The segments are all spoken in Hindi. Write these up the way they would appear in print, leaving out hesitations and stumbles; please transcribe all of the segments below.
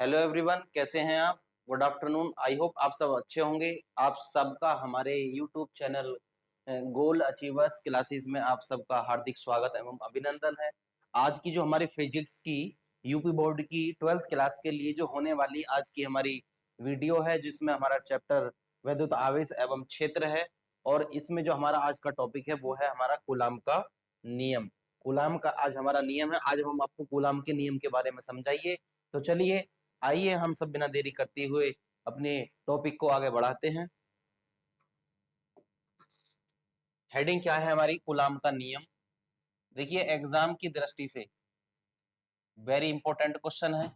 हेलो एवरीवन, कैसे हैं आप? Good afternoon. आई होप आप सब अच्छे होंगे। आप सबका हमारे यूट्यूब चैनल गोल अचीवर्स क्लासेस में आप सबका हार्दिक स्वागत एवं अभिनंदन है। आज की जो हमारी फिजिक्स की यूपी बोर्ड की 12th क्लास के लिए जो होने वाली आज की हमारी वीडियो है, जिसमें हमारा चैप्टर वैद्युत आवेश एवं क्षेत्र है। और इसमें जो हमारा आज का टॉपिक है वो है हमारा कूलाम का नियम। कूलाम का आज हमारा नियम है। आज हम आपको कूलाम के नियम के बारे में समझाइए। तो चलिए, आइए हम सब बिना देरी करते हुए अपने टॉपिक को आगे बढ़ाते हैं। हेडिंग क्या है हमारी? कूलाम का नियम। देखिए, एग्जाम की दृष्टि से वेरी इंपॉर्टेंट क्वेश्चन है।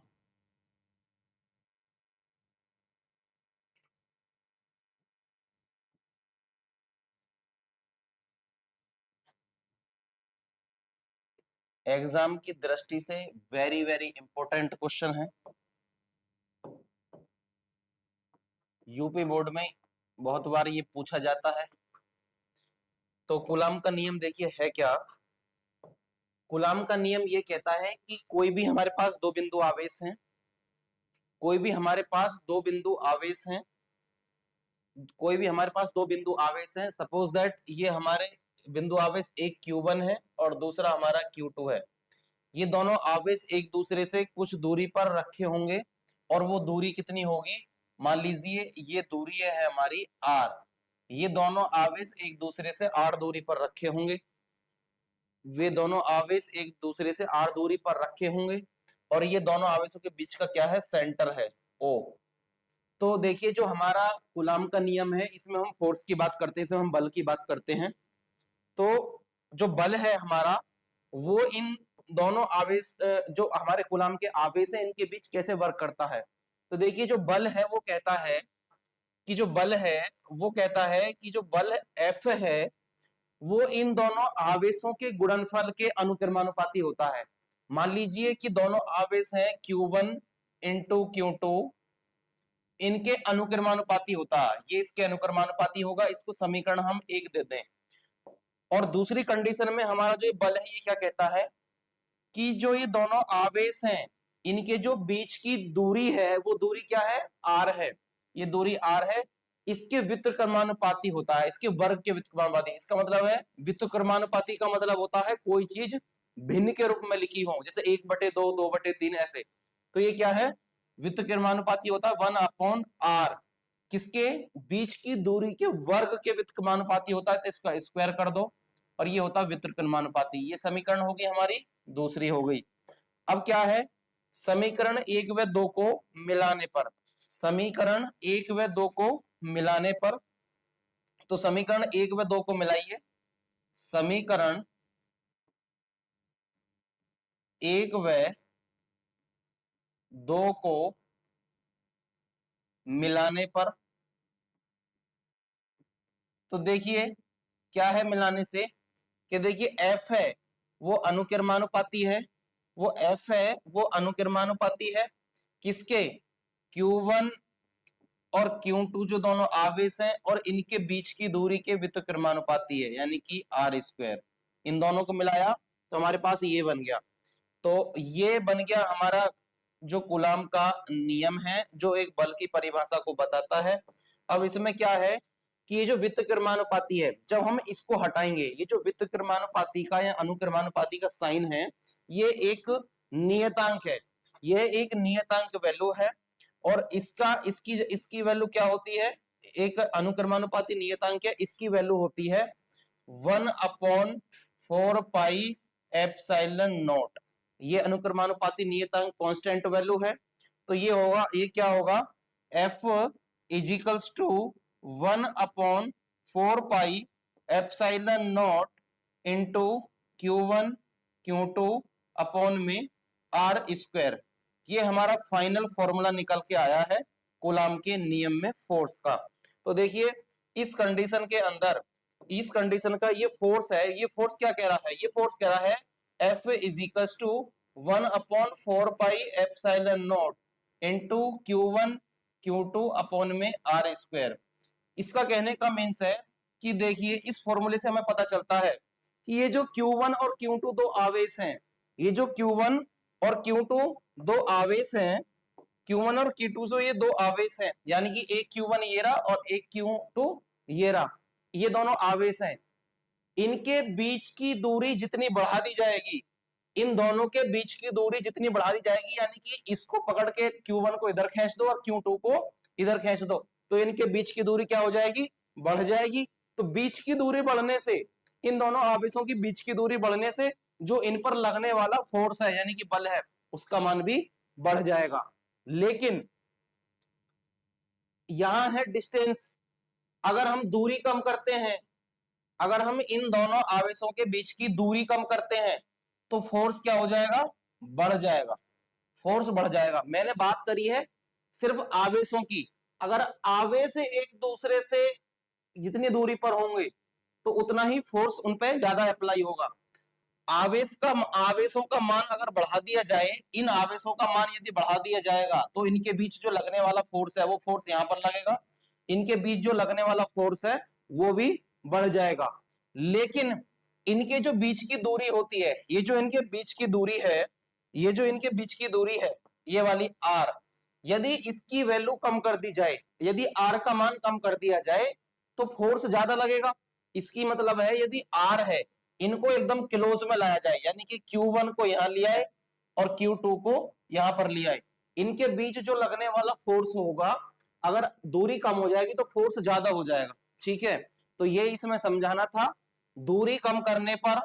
एग्जाम की दृष्टि से वेरी वेरी इंपॉर्टेंट क्वेश्चन है। यूपी बोर्ड में बहुत बार ये पूछा जाता है। तो कूलाम का नियम देखिए है क्या। कूलाम का नियम ये कहता है कि कोई भी हमारे पास दो बिंदु आवेश हैं, कोई भी हमारे पास दो बिंदु आवेश हैं, कोई भी हमारे पास दो बिंदु आवेश हैं। सपोज दैट ये हमारे बिंदु आवेश एक Q1 है और दूसरा हमारा Q2 है। ये दोनों आवेश एक दूसरे से कुछ दूरी पर रखे होंगे और वो दूरी कितनी होगी? मान लीजिए ये दूरी है हमारी R। ये दोनों आवेश एक दूसरे से R दूरी पर रखे होंगे। वे दोनों आवेश एक दूसरे से R दूरी पर रखे होंगे और ये दोनों आवेशों के बीच का क्या है? सेंटर है O। तो देखिए, जो हमारा कूलाम का नियम है, इसमें हम फोर्स की बात करते हैं, इसमें हम बल की बात करते हैं। तो जो बल है हमारा, वो इन दोनों आवेश, जो हमारे कूलाम के आवेश है, इनके बीच कैसे वर्क करता है। तो देखिए, जो बल है वो कहता है कि जो बल है वो कहता है कि जो बल F है वो इन दोनों आवेशों के गुणनफल के अनुक्रमानुपाती होता है। मान लीजिए कि दोनों आवेश हैं Q1 इंटू Q2, इनके अनुक्रमानुपाती होता है। ये इसके अनुक्रमानुपाती होगा। इसको समीकरण हम 1 देते हैं। और दूसरी कंडीशन में हमारा जो बल है ये क्या कहता है कि जो ये दोनों आवेश हैं, इनके जो बीच की दूरी है वो दूरी क्या है? R है। ये दूरी R है। इसके व्युत्क्रमानुपाती होता है, इसके वर्ग के व्युत्क्रमानुपाती। इसका मतलब है व्युत्क्रमानुपाती का मतलब होता है कोई चीज भिन्न के रूप में लिखी हो, जैसे 1/2, 2/3 ऐसे। तो ये क्या है? व्युत्क्रमानुपाती होता है 1/R। किसके? बीच की दूरी के वर्ग के व्युत्क्रमानुपाती होता है, तो इसका स्क्वायर कर दो और ये होता है व्युत्क्रमानुपाती। ये समीकरण होगी हमारी दूसरी हो गई। अब क्या है? समीकरण 1 व 2 को मिलाने पर, समीकरण 1 व 2 को मिलाने पर, तो समीकरण 1 व 2 को मिलाइए। समीकरण 1 व 2 को मिलाने पर, तो देखिए क्या है मिलाने से कि देखिए F है वो अनुक्रमानुपाती है, वो F है वो अनुक्रमानुपाती है किसके? Q1 और Q2 जो दोनों आवेश हैं और इनके बीच की दूरी के व्युत्क्रमानुपाती है, यानी कि R²। इन दोनों को मिलाया तो हमारे पास ये बन गया। तो ये बन गया हमारा जो कूलाम का नियम है, जो एक बल की परिभाषा को बताता है। अब इसमें क्या है कि ये जो व्युत्क्रमानुपाती है, जब हम इसको हटाएंगे, ये जो व्युत्क्रमानुपाती का या अनुक्रमानुपाती का साइन है, ये एक नियतांक है। ये एक नियतांक वैल्यू है और इसका इसकी इसकी वैल्यू क्या होती है? एक अनुक्रमानुपाती नियतांक है, इसकी वैल्यू होती है 1/4 पाई एप्सिलॉन नॉट। ये अनुक्रमानुपाती नियतांक कांस्टेंट वैल्यू है। तो ये होगा, ये क्या होगा? F equals to 1/4 pi epsilon not into Q1 Q2 upon में R²। ये हमारा फाइनल फॉर्मूला निकल के आया है कूलाम के नियम में फोर्स का। तो देखिए, इस कंडीशन के अंदर, इस कंडीशन का ये फोर्स है, ये फोर्स क्या कह रहा है? ये फोर्स कह रहा है F equals to 1/4 pi epsilon not into Q1 Q2 upon में R²। इसका कहने का मीन्स है कि देखिए, इस फॉर्मूले से हमें पता चलता है कि ये जो Q1 और Q2 दो आवेश हैं, ये जो Q1 और Q2 दो आवेश हैं, Q1 और Q2 ये दो आवेश हैं, यानी कि एक Q1 ये रहा और एक Q2 ये रहा, ये दोनों आवेश हैं। इनके बीच की दूरी जितनी बढ़ा दी जाएगी, इन दोनों के बीच की दूरी जितनी बढ़ा दी जाएगी, यानी कि इसको पकड़ के Q1 को इधर खींच दो और Q2 को इधर खींच दो, तो इनके बीच की दूरी क्या हो जाएगी, बढ़ जाएगी। तो बीच की दूरी बढ़ने से, इन दोनों आवेशों की बीच की दूरी बढ़ने से जो इन पर लगने वाला फोर्स है यानी कि बल है, उसका मान भी बढ़ जाएगा। लेकिन यहां है डिस्टेंस, अगर हम दूरी कम करते हैं, अगर हम इन दोनों आवेशों के बीच की दूरी कम करते हैं तो फोर्स क्या हो जाएगा, बढ़ जाएगा, फोर्स बढ़ जाएगा। मैंने बात करी है सिर्फ आवेशों की, अगर आवेश एक दूसरे से जितनी दूरी पर होंगे तो उतना ही फोर्स उन पे ज्यादा अप्लाई होगा। आवेशों का मान अगर बढ़ा दिया जाए, इन आवेशों का मान यदि बढ़ा दिया जाएगा तो इनके बीच जो लगने वाला फोर्स है वो फोर्स यहां पर लगेगा, इनके बीच जो लगने वाला फोर्स है वो भी बढ़ जाएगा। लेकिन इनके जो बीच की दूरी होती है, ये जो इनके बीच की दूरी है, ये जो इनके बीच की दूरी है, ये वाली आर, यदि इसकी वैल्यू कम कर दी जाए, यदि आर का मान कम कर दिया जाए तो फोर्स ज्यादा लगेगा। इसकी मतलब है यदि आर है, इनको एकदम क्लोज में लाया जाए, यानी कि Q1 को यहां लिया है और Q2 को यहां पर लिया है, इनके बीच जो लगने वाला फोर्स होगा, अगर दूरी कम हो जाएगी तो फोर्स ज्यादा हो जाएगा। ठीक है, तो ये इसमें समझाना था। दूरी कम करने पर,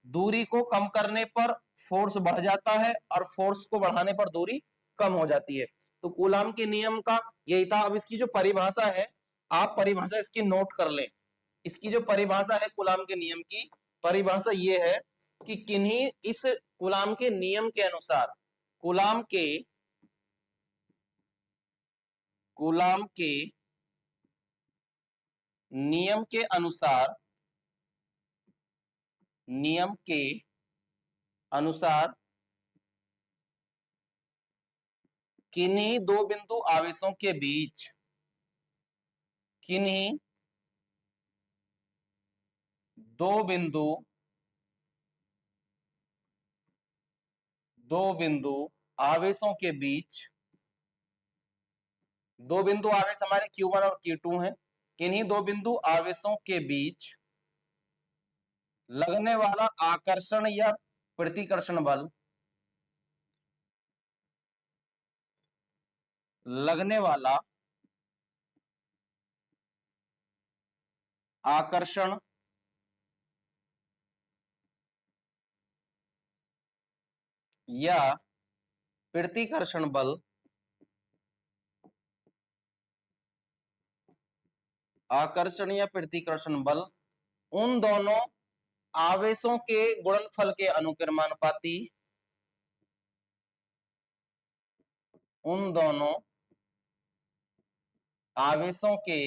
दूरी को कम करने पर फोर्स बढ़ जाता है और फोर्स को बढ़ाने पर दूरी कम हो जाती है। तो कूलाम के नियम का यही था। अब इसकी जो परिभाषा है, आप परिभाषा इसकी नोट कर लें। इसकी जो परिभाषा है कूलाम के नियम की, परिभाषा ये है कि किन्हीं इस कूलाम के नियम के अनुसार, कूलाम के नियम के अनुसार, नियम के अनुसार किन्हीं दो बिंदु आवेशों के बीच, किन्हीं दो बिंदु आवेशों के बीच, दो बिंदु आवेश हमारे Q1 और Q2 हैं, किन्हीं दो बिंदु आवेशों के बीच लगने वाला आकर्षण या प्रतिकर्षण बल, लगने वाला आकर्षण या प्रतिकर्षण बल, आकर्षण या प्रतिकर्षण बल उन दोनों आवेशों के गुणनफल के अनुक्रमानुपाती, उन दोनों आवेशों के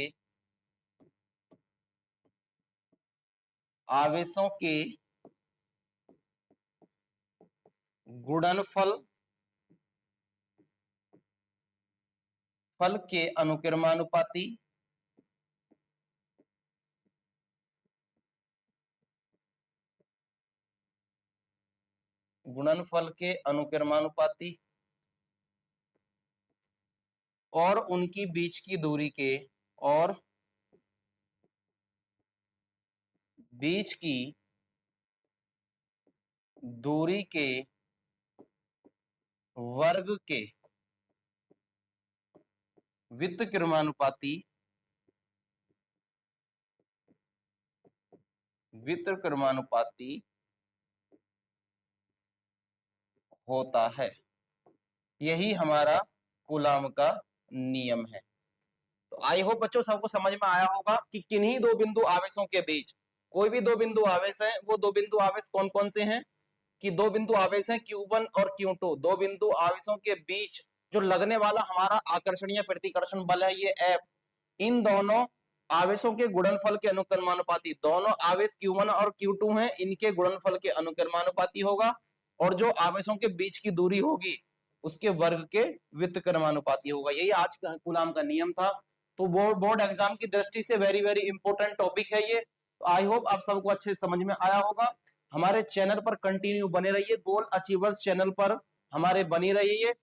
गुणनफल के अनुक्रमानुपाती, गुणनफल के अनुक्रमानुपाती और उनकी बीच की दूरी के, और बीच की दूरी के वर्ग के व्युत्क्रमानुपाती, व्युत्क्रमानुपाती होता है। यही हमारा कूलाम का नियम है। तो आई होप बच्चों सबको समझ में आया होगा कि किन्हीं दो बिंदु आवेशों के बीच, कोई भी दो बिंदु आवेश है, वो दो बिंदु आवेश कौन कौन से हैं, कि दो बिंदु आवेश हैं Q1 और Q2, दो बिंदु आवेशों के बीच जो लगने वाला हमारा आकर्षण या प्रतिकर्षण बल है ये F, इन दोनों आवेशों के गुणनफल के अनुक्रमानुपाती, दोनों आवेश Q1 और Q2 हैं, इनके गुणनफल के अनुक्रमानुपाती होगा, और जो आवेशों के बीच की दूरी होगी उसके वर्ग के व्युत्क्रमानुपाती होगा। यही आज का कूलाम का नियम था। तो बोर्ड एग्जाम की दृष्टि से वेरी वेरी इंपॉर्टेंट टॉपिक है ये। तो आई होप आप सबको अच्छे समझ में आया होगा। हमारे चैनल पर कंटिन्यू बने रहिए, गोल अचीवर्स चैनल पर हमारे बनी रहिए,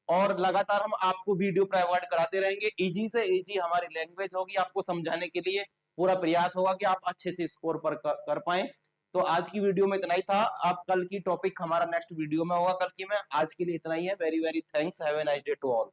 और लगातार हम आपको वीडियो प्रोवाइड कराते रहेंगे। इजी से इजी हमारी लैंग्वेज होगी, आपको समझाने के लिए पूरा प्रयास होगा कि आप अच्छे से स्कोर पर कर पाए। तो आज की वीडियो में इतना ही था। आप कल की टॉपिक हमारा नेक्स्ट वीडियो में होगा कल की में। आज के लिए इतना ही है। Very very thanks. Have a nice day to all.